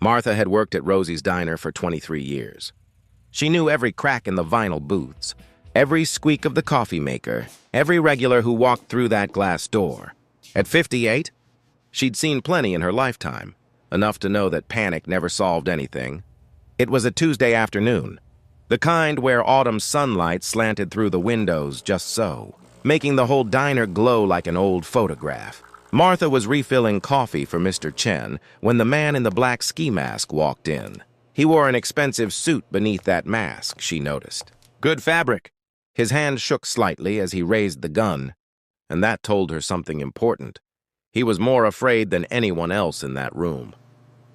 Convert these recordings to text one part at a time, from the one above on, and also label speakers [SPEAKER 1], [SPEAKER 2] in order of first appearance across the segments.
[SPEAKER 1] Martha had worked at Rosie's Diner for 23 years. She knew every crack in the vinyl booths, every squeak of the coffee maker, every regular who walked through that glass door. At 58, she'd seen plenty in her lifetime, enough to know that panic never solved anything. It was a Tuesday afternoon, the kind where autumn sunlight slanted through the windows just so, making the whole diner glow like an old photograph. Martha was refilling coffee for Mr. Chen when the man in the black ski mask walked in. He wore an expensive suit beneath that mask, she noticed. Good fabric. His hand shook slightly as he raised the gun, and that told her something important. He was more afraid than anyone else in that room.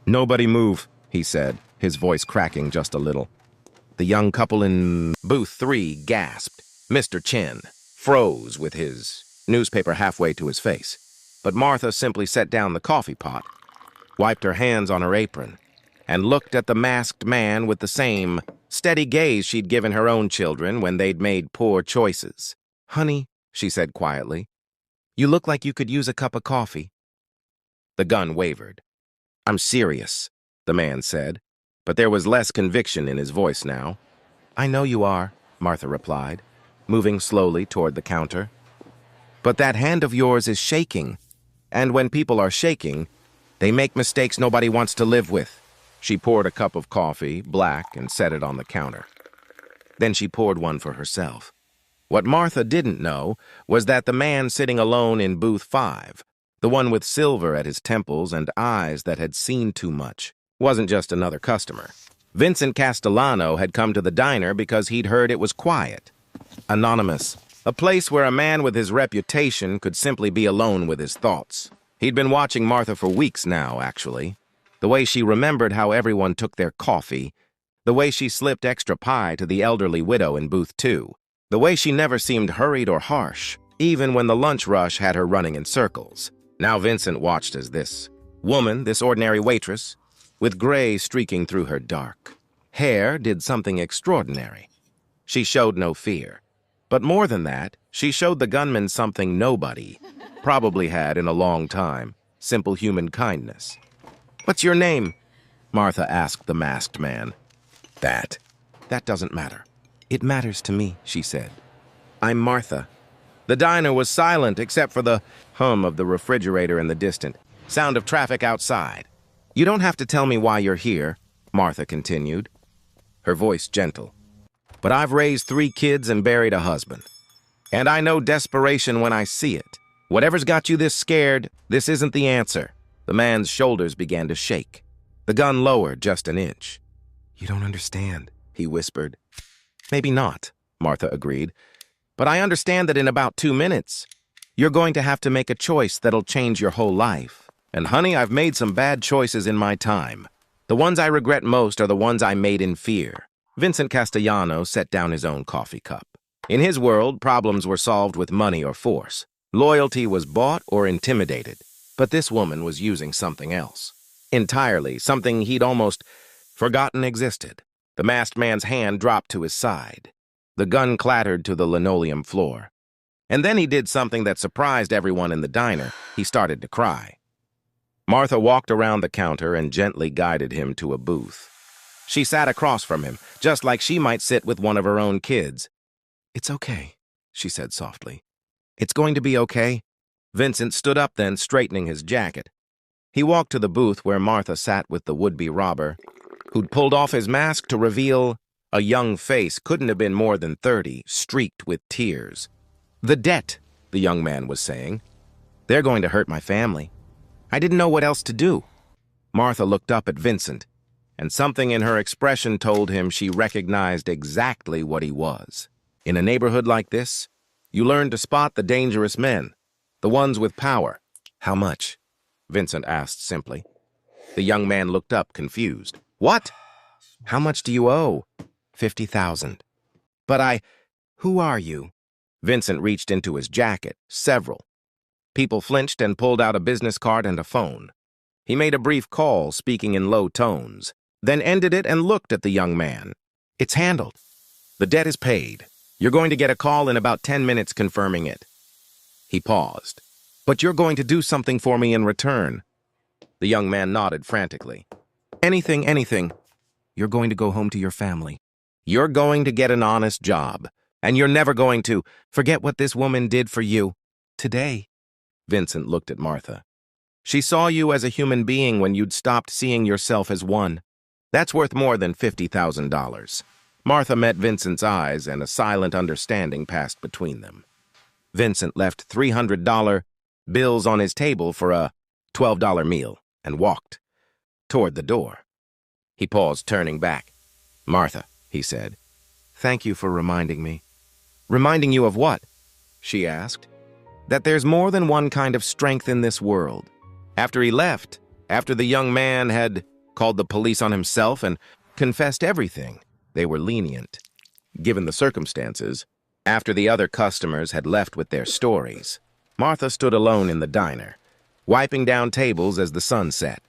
[SPEAKER 1] "Nobody move," he said, his voice cracking just a little. The young couple in booth 3 gasped. Mr. Chen froze with his newspaper halfway to his face. But Martha simply set down the coffee pot, wiped her hands on her apron, and looked at the masked man with the same steady gaze she'd given her own children when they'd made poor choices. "Honey," she said quietly, "you look like you could use a cup of coffee." The gun wavered. "I'm serious," the man said, but there was less conviction in his voice now. "I know you are," Martha replied, moving slowly toward the counter. "But that hand of yours is shaking. And when people are shaking, they make mistakes nobody wants to live with." She poured a cup of coffee, black, and set it on the counter. Then she poured one for herself. What Martha didn't know was that the man sitting alone in booth 5, the one with silver at his temples and eyes that had seen too much, wasn't just another customer. Vincent Castellano had come to the diner because he'd heard it was quiet, anonymous, a place where a man with his reputation could simply be alone with his thoughts. He'd been watching Martha for weeks now, actually. The way she remembered how everyone took their coffee, the way she slipped extra pie to the elderly widow in booth 2, the way she never seemed hurried or harsh, even when the lunch rush had her running in circles. Now Vincent watched as this woman, this ordinary waitress, with gray streaking through her dark hair, did something extraordinary. She showed no fear. But more than that, she showed the gunman something nobody probably had in a long time: simple human kindness. "What's your name?" Martha asked the masked man. That doesn't matter." "It matters to me," she said. "I'm Martha." The diner was silent except for the hum of the refrigerator in the distant sound of traffic outside. "You don't have to tell me why you're here," Martha continued, her voice gentle. "But I've raised 3 kids and buried a husband. And I know desperation when I see it. Whatever's got you this scared, this isn't the answer." The man's shoulders began to shake. The gun lowered just an inch. "You don't understand," he whispered. "Maybe not," Martha agreed. "But I understand that in about 2 minutes, you're going to have to make a choice that'll change your whole life. And honey, I've made some bad choices in my time. The ones I regret most are the ones I made in fear." Vincent Castellano set down his own coffee cup. In his world, problems were solved with money or force. Loyalty was bought or intimidated. But this woman was using something else. Entirely, something he'd almost forgotten existed. The masked man's hand dropped to his side. The gun clattered to the linoleum floor. And then he did something that surprised everyone in the diner. He started to cry. Martha walked around the counter and gently guided him to a booth. She sat across from him, just like she might sit with one of her own kids. "It's okay," she said softly. "It's going to be okay." Vincent stood up then, straightening his jacket. He walked to the booth where Martha sat with the would-be robber, who'd pulled off his mask to reveal a young face, couldn't have been more than 30, streaked with tears. "The debt," the young man was saying. "They're going to hurt my family. I didn't know what else to do." Martha looked up at Vincent, and something in her expression told him she recognized exactly what he was. In a neighborhood like this, you learn to spot the dangerous men, the ones with power. "How much?" Vincent asked simply. The young man looked up, confused. "What? How much do you owe?" 50,000. "But who are you?" Vincent reached into his jacket, several. People flinched and pulled out a business card and a phone. He made a brief call, speaking in low tones, then ended it and looked at the young man. "It's handled. The debt is paid. You're going to get a call in about 10 minutes confirming it." He paused. "But you're going to do something for me in return." The young man nodded frantically. Anything, anything. You're going to go home to your family. You're going to get an honest job. And you're never going to forget what this woman did for you. Today. Vincent looked at Martha. She saw you as a human being when you'd stopped seeing yourself as one. That's worth more than $50,000. Martha met Vincent's eyes, and a silent understanding passed between them. Vincent left $300 bills on his table for a $12 meal and walked toward the door. He paused, turning back. "Martha," he said, "thank you for reminding me." "Reminding you of what?" she asked. "That there's more than one kind of strength in this world." After he left, after the young man had called the police on himself and confessed everything, they were lenient. Given the circumstances, after the other customers had left with their stories, Martha stood alone in the diner, wiping down tables as the sun set.